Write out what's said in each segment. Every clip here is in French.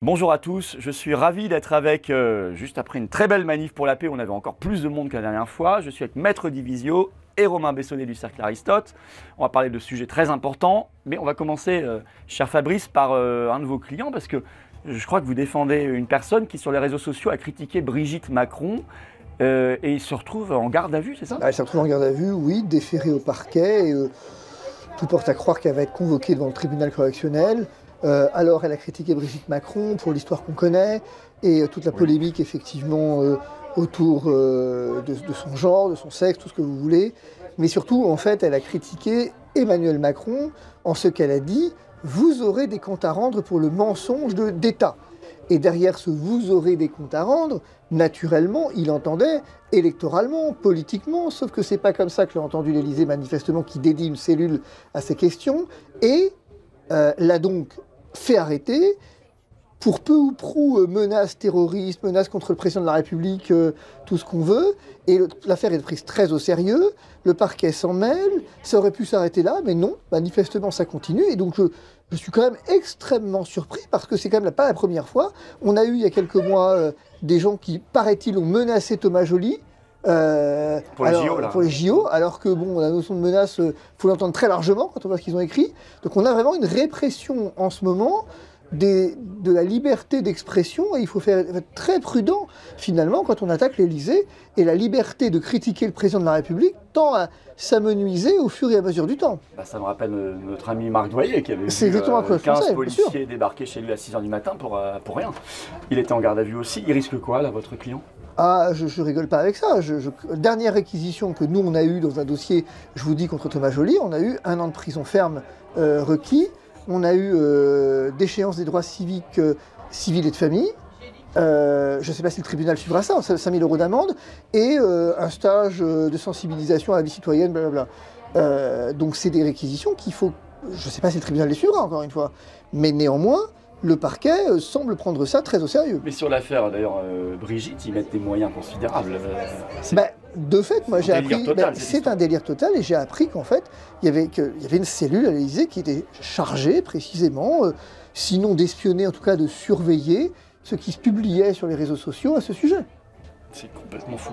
Bonjour à tous, je suis ravi d'être avec, juste après une très belle manif pour la paix, on avait encore plus de monde que la dernière fois. Je suis avec Maître Divisio et Romain Bessonnet du Cercle Aristote. On va parler de sujets très importants, mais on va commencer, cher Fabrice, par un de vos clients, parce que je crois que vous défendez une personne qui, sur les réseaux sociaux, a critiqué Brigitte Macron, et il se retrouve en garde à vue, c'est ça? Elle se retrouve en garde à vue, oui, déférée au parquet. Tout porte à croire qu'elle va être convoquée devant le tribunal correctionnel. Alors, elle a critiqué Brigitte Macron pour l'histoire qu'on connaît et toute la polémique, effectivement, autour de son genre, de son sexe, tout ce que vous voulez. Mais surtout, en fait, elle a critiqué Emmanuel Macron en ce qu'elle a dit « Vous aurez des comptes à rendre pour le mensonge d'État ». Et derrière ce « vous aurez des comptes à rendre », naturellement, il entendait électoralement, politiquement, sauf que c'est pas comme ça que l'a entendu l'Élysée, manifestement, qui dédie une cellule à ces questions, et l'a donc fait arrêter pour peu ou prou menaces terroristes, menaces contre le président de la République, tout ce qu'on veut. Et l'affaire est prise très au sérieux, le parquet s'en mêle, ça aurait pu s'arrêter là, mais non, manifestement ça continue. Et donc je suis quand même extrêmement surpris, parce que c'est quand même pas la première fois. On a eu il y a quelques mois des gens qui, paraît-il, ont menacé Thomas Joly. Pour les JO, là. Pour les JO, alors que bon, la notion de menace, faut l'entendre très largement quand on voit ce qu'ils ont écrit. Donc on a vraiment une répression en ce moment de la liberté d'expression, et il faut être très prudent finalement quand on attaque l'Élysée, et la liberté de critiquer le président de la République tend à s'amenuiser au fur et à mesure du temps. Bah, ça me rappelle notre ami Marc Doyer qui avait vu 15 policiers débarquer chez lui à 6 h du matin pour rien. Il était en garde à vue aussi. Il risque quoi, là, votre client? Ah, je rigole pas avec ça. Dernière réquisition que nous on a eue dans un dossier, je vous dis, contre Thomas Joly, on a eu 1 an de prison ferme requis. On a eu déchéance des droits civiques, civils et de famille. Je ne sais pas si le tribunal suivra ça, 5 000 € d'amende, et un stage de sensibilisation à la vie citoyenne, blablabla. Donc c'est des réquisitions qu'il faut... Je ne sais pas si le tribunal les suivra, encore une fois. Mais néanmoins, le parquet semble prendre ça très au sérieux. Mais sur l'affaire, d'ailleurs, Brigitte, ils mettent des moyens considérables. De fait, moi j'ai appris, c'est un délire total, et j'ai appris qu'en fait, il y avait une cellule à l'Élysée qui était chargée précisément, sinon d'espionner, en tout cas de surveiller ce qui se publiait sur les réseaux sociaux à ce sujet. C'est complètement fou.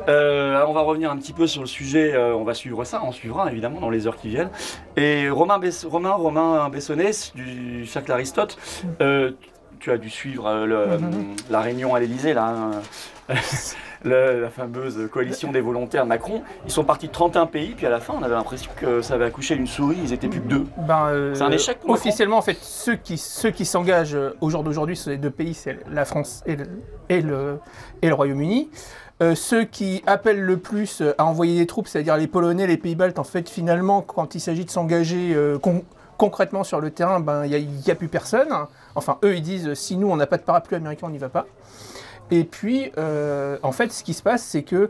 On va revenir un petit peu sur le sujet, on va suivre ça, on suivra évidemment dans les heures qui viennent. Et Romain Bessonnet du Cercle Aristote, tu as dû suivre la réunion à l'Élysée, là, la fameuse coalition des volontaires Macron. Ils sont partis de 31 pays, puis à la fin, on avait l'impression que ça avait accouché d'une souris, ils étaient plus que 2. C'est un échec pour Macron. Officiellement, en fait, ceux qui s'engagent au jour d'aujourd'hui sur les 2 pays, c'est la France et le Royaume-Uni. Ceux qui appellent le plus à envoyer des troupes, c'est-à-dire les Polonais, les Pays-Baltes, en fait, finalement, quand il s'agit de s'engager concrètement sur le terrain, il n'y a plus personne. Enfin, eux, ils disent, si nous, on n'a pas de parapluie américain, on n'y va pas. Et puis, en fait, ce qui se passe, c'est que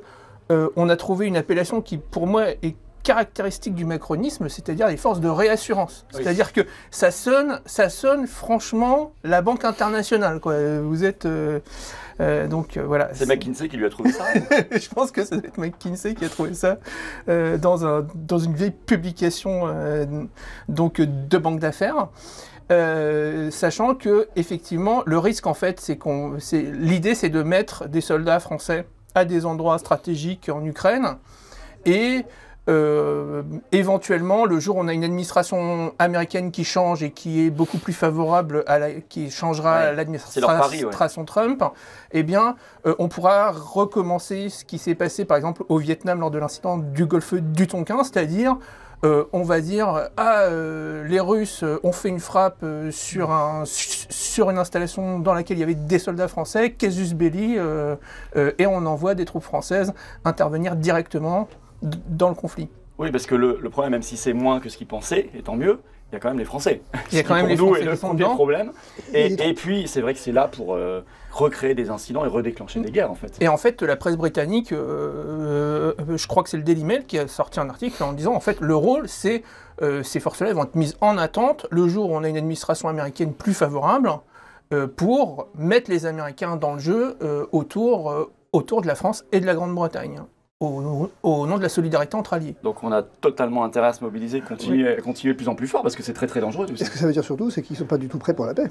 on a trouvé une appellation qui, pour moi, est caractéristique du macronisme, c'est-à-dire les forces de réassurance. Oui. C'est-à-dire que ça sonne franchement la Banque internationale, quoi. Vous êtes... donc voilà. C'est McKinsey qui lui a trouvé ça. Je pense que ça doit être McKinsey qui a trouvé ça dans une vieille publication de banque d'affaires. Sachant que effectivement le risque en fait l'idée c'est de mettre des soldats français à des endroits stratégiques en Ukraine, et éventuellement le jour où on a une administration américaine qui change et qui est beaucoup plus favorable qui changera l'administration Trump, eh bien on pourra recommencer ce qui s'est passé par exemple au Vietnam lors de l'incident du golfe du Tonkin, c'est-à-dire on va dire, les Russes ont fait une frappe sur une installation dans laquelle il y avait des soldats français, casus belli, et on envoie des troupes françaises intervenir directement dans le conflit. Oui, parce que le problème, même si c'est moins que ce qu'ils pensaient, et tant mieux, il y a quand même les Français. Il y a quand même les Français qui sont dedans. Problème. Et puis, c'est vrai que c'est là pour recréer des incidents et redéclencher des guerres, en fait. Et en fait, la presse britannique, je crois que c'est le Daily Mail qui a sorti un article en disant, en fait, le rôle, c'est ces forces-là vont être mises en attente le jour où on a une administration américaine plus favorable pour mettre les Américains dans le jeu autour de la France et de la Grande-Bretagne. Au nom de la solidarité entre alliés. Donc on a totalement intérêt à se mobiliser, continuer de plus en plus fort, parce que c'est très très dangereux tout ça. Et ce que ça veut dire surtout, c'est qu'ils ne sont pas du tout prêts pour la paix.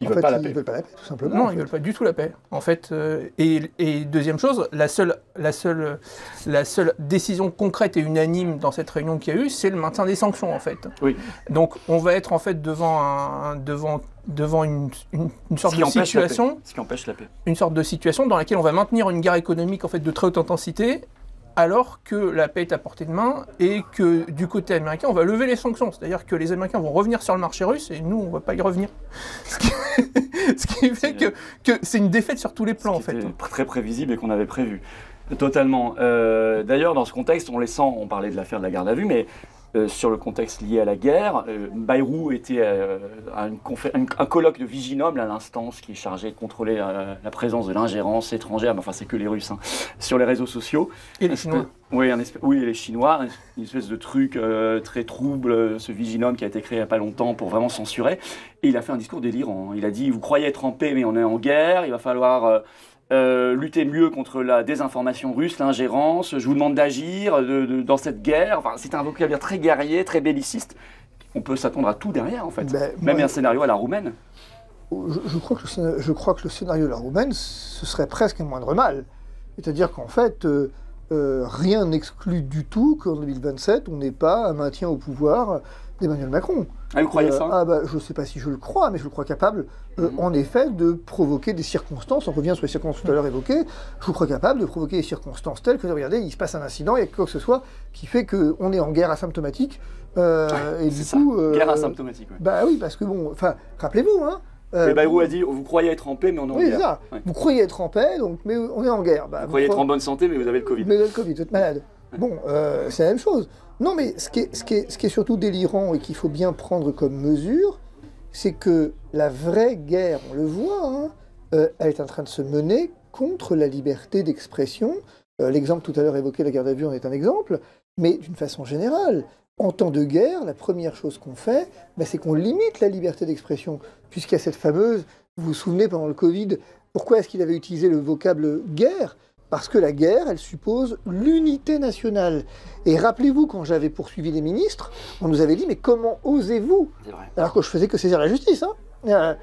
Ils En veulent fait, pas la ils paix. veulent pas la paix, tout simplement. Non, en ils fait. veulent pas du tout la paix. En fait, et deuxième chose, la seule décision concrète et unanime dans cette réunion qu'il y a eu, c'est le maintien des sanctions, en fait. Oui. Donc, on va être en fait devant une sorte de situation, Ce qui empêche la paix. une sorte de situation dans laquelle on va maintenir une guerre économique en fait de très haute intensité, alors que la paix est à portée de main et que du côté américain, on va lever les sanctions. C'est-à-dire que les Américains vont revenir sur le marché russe et nous, on ne va pas y revenir. Ce qui fait que c'est une défaite sur tous les plans, en fait. C'était très prévisible et qu'on avait prévu. Totalement. D'ailleurs, dans ce contexte, on les sent, on parlait de l'affaire de la garde à vue, mais sur le contexte lié à la guerre, Bayrou était à un colloque de Viginum, là, l'instance qui est chargée de contrôler la présence de l'ingérence étrangère, mais enfin c'est que les Russes, hein, sur les réseaux sociaux. Et les Chinois. Oui, oui, et les Chinois, une espèce de truc très trouble, ce Viginum qui a été créé il n'y a pas longtemps pour vraiment censurer. Et il a fait un discours délirant. Il a dit, vous croyez être en paix, mais on est en guerre, il va falloir... lutter mieux contre la désinformation russe, l'ingérence, je vous demande d'agir dans cette guerre. Enfin, c'est un vocabulaire très guerrier, très belliciste. On peut s'attendre à tout derrière, en fait. Même un scénario à la roumaine. Je crois que le scénario de la roumaine, ce serait presque un moindre mal. C'est-à-dire qu'en fait, rien n'exclut du tout qu'en 2027, on n'ait pas un maintien au pouvoir d'Emmanuel Macron. Ah, vous croyez ça? Je ne sais pas si je le crois, mais je le crois capable, en effet, de provoquer des circonstances. On revient sur les circonstances tout à l'heure évoquées. Je vous crois capable de provoquer des circonstances telles que, regardez, il se passe un incident, il y a quoi que ce soit qui fait qu'on est en guerre asymptomatique. Et du coup, guerre asymptomatique. Ouais. Bah oui, parce que bon, enfin, rappelez-vous, hein. Et Bayrou a dit, vous croyez être en paix, mais on est en oui, guerre. C'est ça. Ouais. Vous croyez être en paix, donc, mais on est en guerre. Vous croyez être en bonne santé, mais vous avez le Covid. Mais vous avez le Covid, vous êtes malade. Bon, c'est la même chose. Non, mais ce qui est surtout délirant et qu'il faut bien prendre comme mesure, c'est que la vraie guerre, on le voit, hein, elle est en train de se mener contre la liberté d'expression. L'exemple tout à l'heure évoqué, la garde à vue, en est un exemple. Mais d'une façon générale, en temps de guerre, la première chose qu'on fait, c'est qu'on limite la liberté d'expression. Puisqu'il y a cette fameuse, vous vous souvenez pendant le Covid, pourquoi est-ce qu'il avait utilisé le vocable guerre ? Parce que la guerre, elle suppose l'unité nationale. Et rappelez-vous, quand j'avais poursuivi les ministres, on nous avait dit, mais comment osez-vous ? Alors que je faisais que saisir la justice. Hein,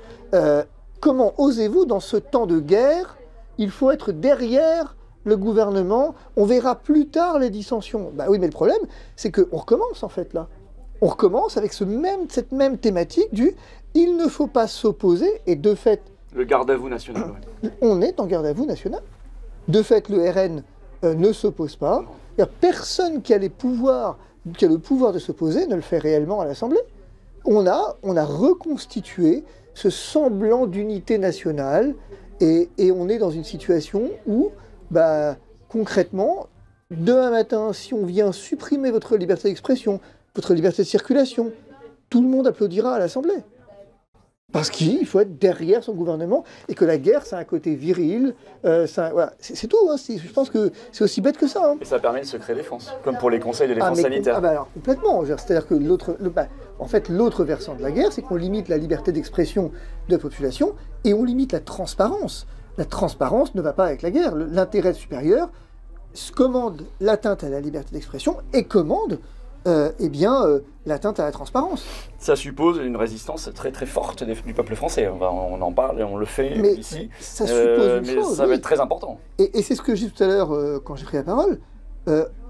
comment osez-vous, dans ce temps de guerre, il faut être derrière le gouvernement, on verra plus tard les dissensions. Bah oui, mais le problème, c'est qu'on recommence en fait là. On recommence avec cette même thématique du « il ne faut pas s'opposer » et de fait... Le garde-à-vous national. Ouais. On est en garde-à-vous national. De fait, le RN ne s'oppose pas. Personne qui a le pouvoir de s'opposer ne le fait réellement à l'Assemblée. On a reconstitué ce semblant d'unité nationale et on est dans une situation où, concrètement, demain matin, si on vient supprimer votre liberté d'expression, votre liberté de circulation, tout le monde applaudira à l'Assemblée. Parce qu'il faut être derrière son gouvernement et que la guerre, c'est un côté viril. Voilà. C'est tout. Hein. Je pense que c'est aussi bête que ça. Hein. Et ça permet le secret défense, comme pour les conseils de défense sanitaire. Alors, complètement. C'est-à-dire que l'autre versant de la guerre, c'est qu'on limite la liberté d'expression de la population et on limite la transparence. La transparence ne va pas avec la guerre. L'intérêt supérieur commande l'atteinte à la liberté d'expression et commande l'atteinte à la transparence. Ça suppose une résistance très très forte du peuple français. On en parle et on le fait ici. Ça suppose une chose. Ça va être très important. Et c'est ce que j'ai dit tout à l'heure quand j'ai pris la parole.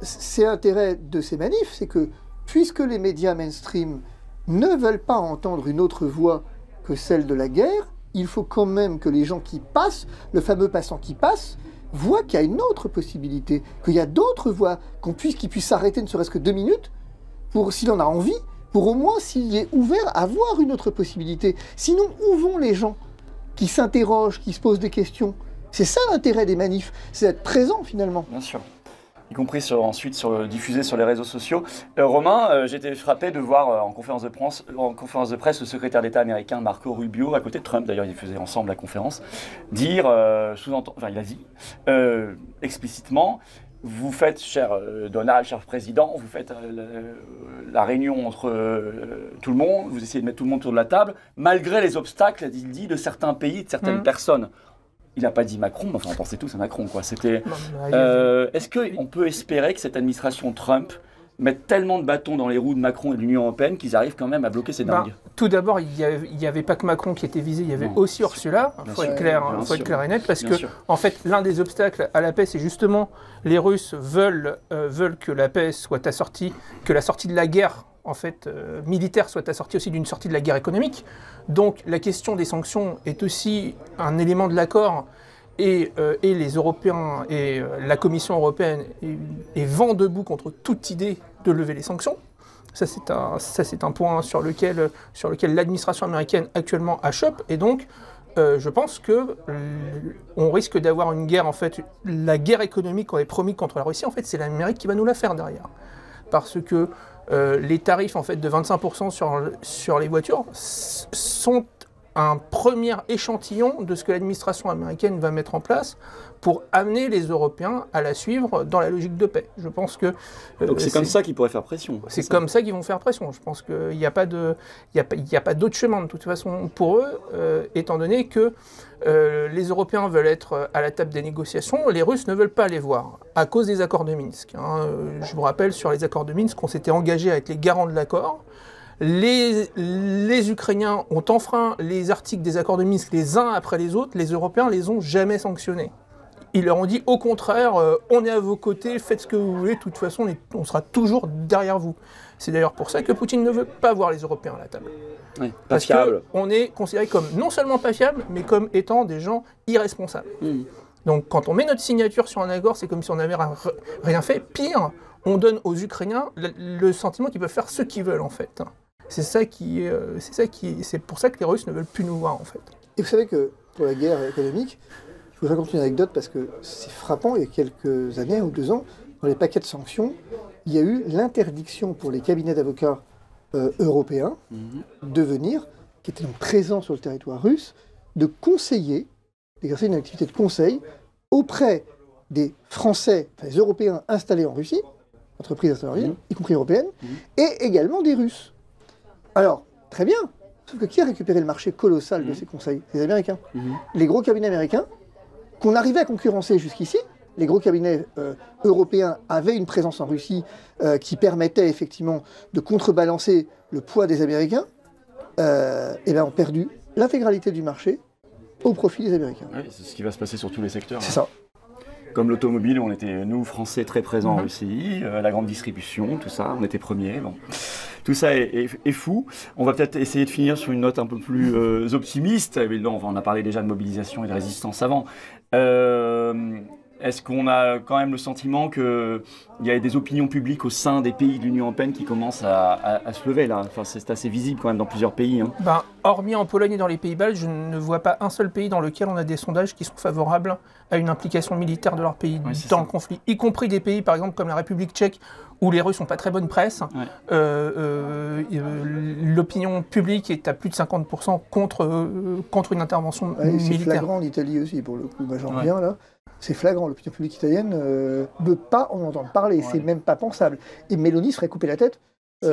C'est l'intérêt de ces manifs, c'est que puisque les médias mainstream ne veulent pas entendre une autre voix que celle de la guerre, il faut quand même que les gens qui passent, le fameux passant qui passe, voient qu'il y a une autre possibilité, qu'il y a d'autres voies, qu'ils puissent s'arrêter ne serait-ce que 2 minutes, s'il en a envie, pour au moins s'il est ouvert à voir une autre possibilité. Sinon, où vont les gens qui s'interrogent, qui se posent des questions? C'est ça l'intérêt des manifs, c'est d'être présent finalement. Bien sûr. Y compris ensuite diffusé sur les réseaux sociaux. Romain, j'étais frappé de voir en conférence de presse le secrétaire d'État américain Marco Rubio, à côté de Trump, d'ailleurs ils faisaient ensemble la conférence, dire, il a dit explicitement, vous faites, cher Donald, cher président, vous faites la réunion entre tout le monde, vous essayez de mettre tout le monde autour de la table, malgré les obstacles, il dit, de certains pays, de certaines personnes. Il n'a pas dit Macron, mais enfin on pensait tous à Macron, quoi. Est-ce qu'on peut espérer que cette administration Trump mettent tellement de bâtons dans les roues de Macron et de l'Union européenne qu'ils arrivent quand même à bloquer ces dingues. Tout d'abord, il n'y avait pas que Macron qui était visé, il y avait aussi Ursula. Il faut être clair et net, parce que en fait, l'un des obstacles à la paix, c'est justement les Russes veulent que la paix soit assortie, que la sortie de la guerre en fait, militaire soit assortie aussi d'une sortie de la guerre économique. Donc la question des sanctions est aussi un élément de l'accord. Et les Européens et la Commission européenne est vent debout contre toute idée de lever les sanctions. Ça, c'est un point sur lequel l'administration américaine actuellement achoppe. Et donc, je pense qu'on risque d'avoir une guerre, en fait, la guerre économique qu'on avait promis contre la Russie, en fait, c'est l'Amérique qui va nous la faire derrière. Parce que les tarifs, en fait, de 25% sur les voitures sont un premier échantillon de ce que l'administration américaine va mettre en place pour amener les Européens à la suivre dans la logique de paix. Je pense que... Donc c'est comme ça qu'ils pourraient faire pression. C'est comme ça qu'ils vont faire pression. Je pense qu'il n'y a pas d'autre chemin de toute façon pour eux, étant donné que les Européens veulent être à la table des négociations, les Russes ne veulent pas les voir, à cause des accords de Minsk. Je vous rappelle, sur les accords de Minsk, on s'était engagé à être les garants de l'accord. Les Ukrainiens ont enfreint les articles des accords de Minsk les uns après les autres, les Européens les ont jamais sanctionnés. Ils leur ont dit au contraire, on est à vos côtés, faites ce que vous voulez, de toute façon on sera toujours derrière vous. C'est d'ailleurs pour ça que Poutine ne veut pas voir les Européens à la table. Oui, parce qu'on est considéré comme non seulement pas fiable, mais comme étant des gens irresponsables. Donc quand on met notre signature sur un accord, c'est comme si on n'avait rien fait. Pire, on donne aux Ukrainiens le sentiment qu'ils peuvent faire ce qu'ils veulent en fait. C'est pour ça que les Russes ne veulent plus nous voir en fait. Et vous savez que pour la guerre économique, je vous raconte une anecdote parce que c'est frappant, il y a quelques années ou 2 ans, dans les paquets de sanctions, il y a eu l'interdiction pour les cabinets d'avocats européens de venir, qui étaient donc présents sur le territoire russe, de conseiller, d'exercer une activité de conseil auprès des Français, enfin des Européens installés en Russie, entreprises installées en Russie, y compris européennes, et également des Russes. Alors, très bien, sauf que qui a récupéré le marché colossal de ces conseils? Les Américains. Les gros cabinets américains, qu'on arrivait à concurrencer jusqu'ici, les gros cabinets européens avaient une présence en Russie qui permettait effectivement de contrebalancer le poids des Américains, et bien ont perdu l'intégralité du marché au profit des Américains. Oui, c'est ce qui va se passer sur tous les secteurs. C'est ça. Comme l'automobile, on était, nous, Français, très présents en Russie, la grande distribution, tout ça, on était premiers. Bon. Tout ça est fou. On va peut-être essayer de finir sur une note un peu plus optimiste. On en a parlé déjà de mobilisation et de résistance avant. Est-ce qu'on a quand même le sentiment qu'il y a des opinions publiques au sein des pays de l'Union européenne qui commencent à se lever là? Enfin, c'est assez visible quand même dans plusieurs pays. Hein. Ben, hormis en Pologne et dans les Pays-Bas, je ne vois pas un seul pays dans lequel on a des sondages qui sont favorables à une implication militaire de leur pays dans le conflit. Y compris des pays, par exemple, comme la République tchèque, où les Russes n'ont pas très bonne presse. L'opinion publique est à plus de 50% contre une intervention militaire. C'est flagrant en Italie aussi, pour le coup. Bah, j'en reviens là. C'est flagrant, l'opinion publique italienne ne veut pas en entendre parler, c'est même pas pensable. Et Mélanie serait coupée la tête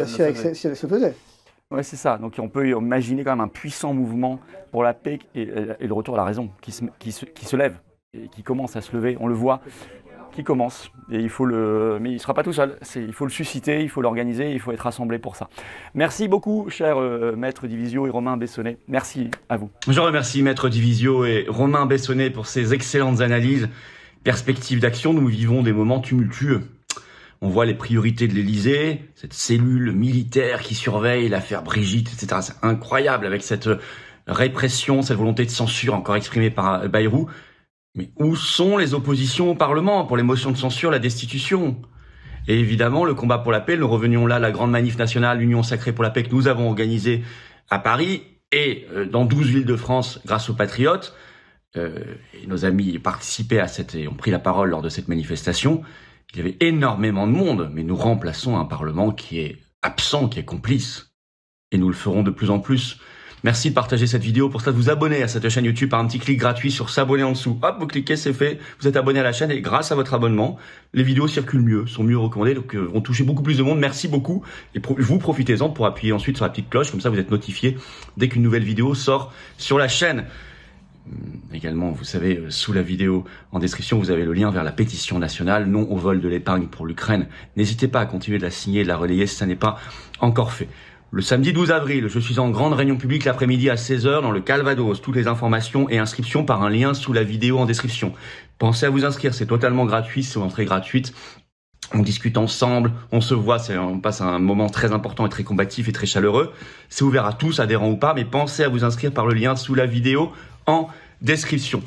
si elle se faisait. Oui, c'est ça. Donc on peut imaginer quand même un puissant mouvement pour la paix et le retour à la raison qui se lève et qui commence à se lever. On le voit, qui commence. Et mais il ne sera pas tout seul. Il faut le susciter, il faut l'organiser, il faut être rassemblé pour ça. Merci beaucoup, cher Maître Divisio et Romain Bessonnet. Merci à vous. Je remercie Maître Divisio et Romain Bessonnet pour ces excellentes analyses. Perspectives d'action, nous vivons des moments tumultueux. On voit les priorités de l'Élysée, cette cellule militaire qui surveille l'affaire Brigitte, etc. C'est incroyable avec cette répression, cette volonté de censure encore exprimée par Bayrou. Mais où sont les oppositions au Parlement pour les motions de censure, la destitution? Et évidemment, le combat pour la paix, nous revenions là, la grande manif nationale, l'Union sacrée pour la paix que nous avons organisée à Paris et dans 12 villes de France grâce aux Patriotes. Et nos amis participaient à et ont pris la parole lors de cette manifestation. Il y avait énormément de monde, mais nous remplaçons un Parlement qui est absent, qui est complice. Et nous le ferons de plus en plus. Merci de partager cette vidéo. Pour cela, vous abonner à cette chaîne YouTube par un petit clic gratuit sur s'abonner en dessous. Hop, vous cliquez, c'est fait. Vous êtes abonné à la chaîne et grâce à votre abonnement, les vidéos circulent mieux, sont mieux recommandées, donc vont toucher beaucoup plus de monde. Merci beaucoup. Et vous profitez-en pour appuyer ensuite sur la petite cloche. Comme ça, vous êtes notifié dès qu'une nouvelle vidéo sort sur la chaîne. Également, vous savez, sous la vidéo en description, vous avez le lien vers la pétition nationale non au vol de l'épargne pour l'Ukraine. N'hésitez pas à continuer de la signer et de la relayer si ça n'est pas encore fait. Le samedi 12 avril, je suis en grande réunion publique l'après-midi à 16h dans le Calvados. Toutes les informations et inscriptions par un lien sous la vidéo en description. Pensez à vous inscrire, c'est totalement gratuit, c'est une entrée gratuite. On discute ensemble, on se voit, on passe un moment très important et très combatif et très chaleureux. C'est ouvert à tous, adhérents ou pas, mais pensez à vous inscrire par le lien sous la vidéo en description.